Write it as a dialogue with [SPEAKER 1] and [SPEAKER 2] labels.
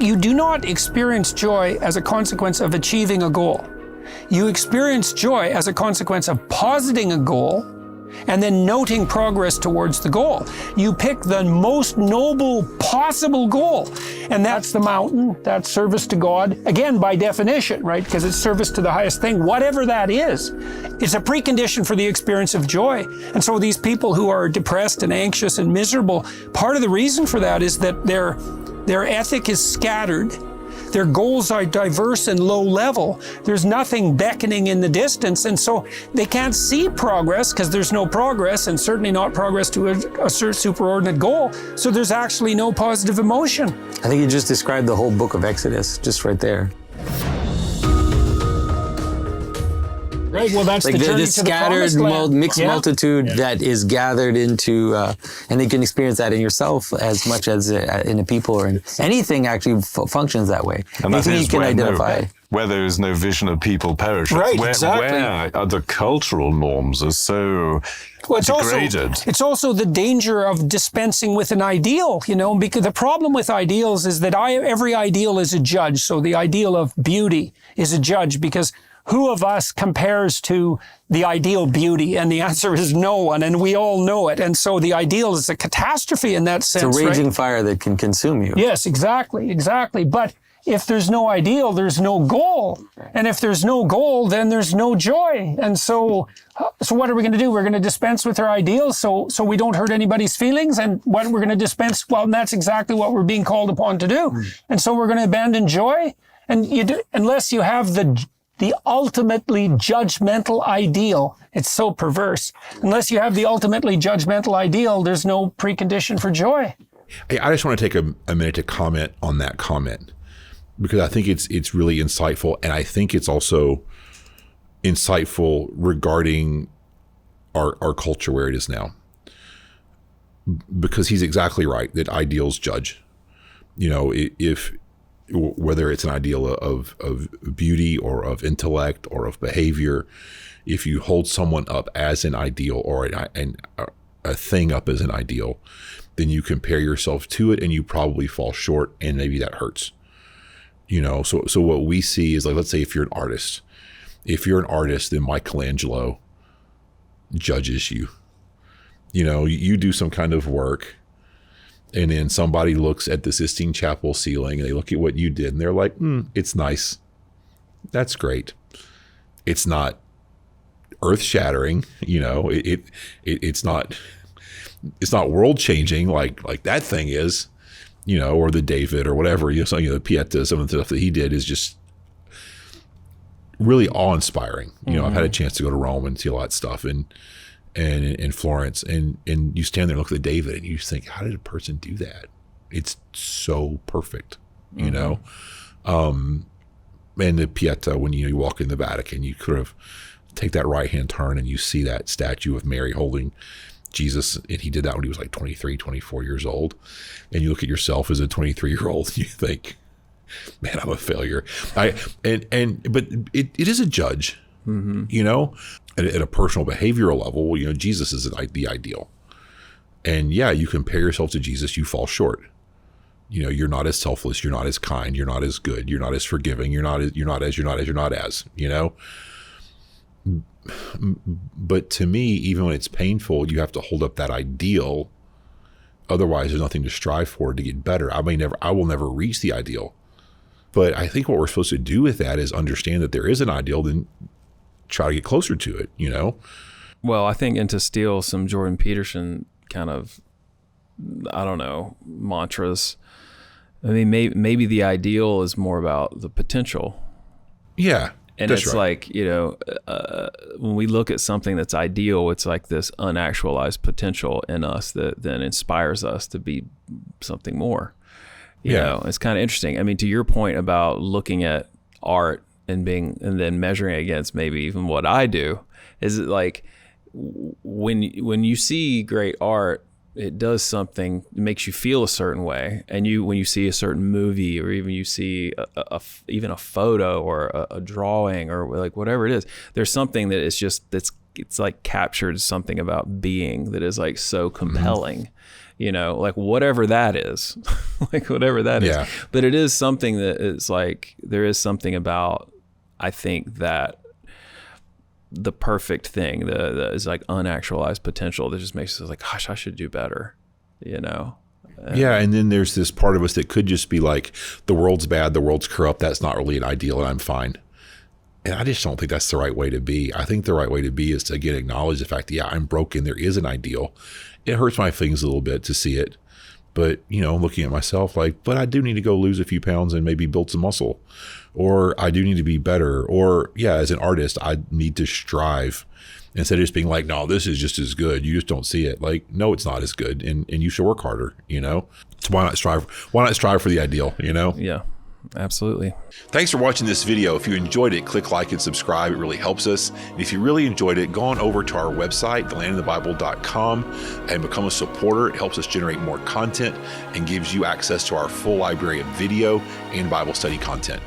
[SPEAKER 1] You do not experience joy as a consequence of achieving a goal. You experience joy as a consequence of positing a goal and then noting progress towards the goal. You pick the most noble possible goal, and that's the mountain, that's service to God, again, by definition, right? Because it's service to the highest thing, whatever that is. It's a precondition for the experience of joy. And so these people who are depressed and anxious and miserable, part of the reason for that is that their ethic is scattered. Their goals are diverse and low level. There's nothing beckoning in the distance, and so they can't see progress because there's no progress, and certainly not progress to a superordinate goal. So there's actually no positive emotion.
[SPEAKER 2] I think you just described the whole book of Exodus, just right there.
[SPEAKER 1] Right, well, that's
[SPEAKER 2] like
[SPEAKER 1] the journey
[SPEAKER 2] the
[SPEAKER 1] to the promised land.
[SPEAKER 2] mixed multitude that is gathered into, and you can experience that in yourself as much as in the people, or in anything actually functions that way.
[SPEAKER 3] And that is
[SPEAKER 1] you
[SPEAKER 3] can identify. Where there is no vision of people perish.
[SPEAKER 1] Right,
[SPEAKER 3] where,
[SPEAKER 1] exactly.
[SPEAKER 3] Where the cultural norms are so degraded.
[SPEAKER 1] It's also the danger of dispensing with an ideal, because the problem with ideals is that every ideal is a judge. So the ideal of beauty is a judge, because who of us compares to the ideal beauty? And the answer is no one, and we all know it. And so the ideal is a catastrophe in that sense.
[SPEAKER 2] It's a raging fire that can consume you.
[SPEAKER 1] Yes, exactly. But if there's no ideal, there's no goal. And if there's no goal, then there's no joy. And so what are we going to do? We're going to dispense with our ideals so we don't hurt anybody's feelings. And what we're going to dispense, well, that's exactly what we're being called upon to do. And so we're going to abandon joy. And unless you have the ultimately judgmental ideal. It's so perverse. Unless you have the ultimately judgmental ideal, there's no precondition for joy.
[SPEAKER 4] I just want to take a minute to comment on that comment, because I think it's really insightful, and I think it's also insightful regarding our culture where it is now. Because he's exactly right that ideals judge. If whether it's an ideal of beauty or of intellect or of behavior, if you hold someone up as an ideal or a thing up as an ideal, then you compare yourself to it and you probably fall short, and maybe that hurts. So what we see is, like, let's say if you're an artist, then Michelangelo judges you. You do some kind of work, and then somebody looks at the Sistine Chapel ceiling and they look at what you did and they're like, it's nice. That's great. It's not earth shattering, it's not world changing like that thing is, or the David or whatever, the Pieta, some of the stuff that he did is just really awe inspiring. I've had a chance to go to Rome and see a lot of stuff and in Florence, and you stand there and look at the David and you think, how did a person do that? It's so perfect, and the Pieta, when you walk in the Vatican, you could have take that right-hand turn and you see that statue of Mary holding Jesus, and he did that when he was like 23, 24 years old, and you look at yourself as a 23-year-old and you think, man, I'm a failure. But it is a judge, At a personal behavioral level, Jesus is the ideal. And yeah, you compare yourself to Jesus, you fall short. You're not as selfless, you're not as kind, you're not as good, you're not as forgiving, you're not as. But to me, even when it's painful, you have to hold up that ideal. Otherwise, there's nothing to strive for to get better. I will never reach the ideal. But I think what we're supposed to do with that is understand that there is an ideal, then try to get closer to it,
[SPEAKER 5] Well, I think, and to steal some Jordan Peterson kind of, mantras, I mean, maybe the ideal is more about the potential.
[SPEAKER 4] Yeah.
[SPEAKER 5] And it's right. When we look at something that's ideal, it's like this unactualized potential in us that then inspires us to be something more. You know, it's kind of interesting. I mean, to your point about looking at art and then measuring it against maybe even what I do, is it like when you see great art, it does something, it makes you feel a certain way. And when you see a certain movie, or even you see even a photo or a drawing or like whatever it is, there's something that is just, it's like captured something about being that is like so compelling. like whatever that is, like whatever that is. But it is something that is like, there is something about, I think, that the perfect thing that is like unactualized potential that just makes us like, gosh, I should do better,
[SPEAKER 4] And then there's this part of us that could just be like, the world's bad, the world's corrupt, that's not really an ideal, and I'm fine. And I just don't think that's the right way to be. I think the right way to be is to, again, acknowledge the fact that, I'm broken. There is an ideal. It hurts my feelings a little bit to see it. But, looking at myself like, but I do need to go lose a few pounds and maybe build some muscle. Or I do need to be better. Or, as an artist, I need to strive. Instead of just being like, no, this is just as good. You just don't see it. Like, no, it's not as good. And you should work harder, So why not strive? Why not strive for the ideal,
[SPEAKER 5] Yeah. Absolutely.
[SPEAKER 4] Thanks for watching this video. If you enjoyed it, click like and subscribe. It really helps us. And if you really enjoyed it, go on over to our website, thelandinthebible.com, and become a supporter. It helps us generate more content and gives you access to our full library of video and Bible study content.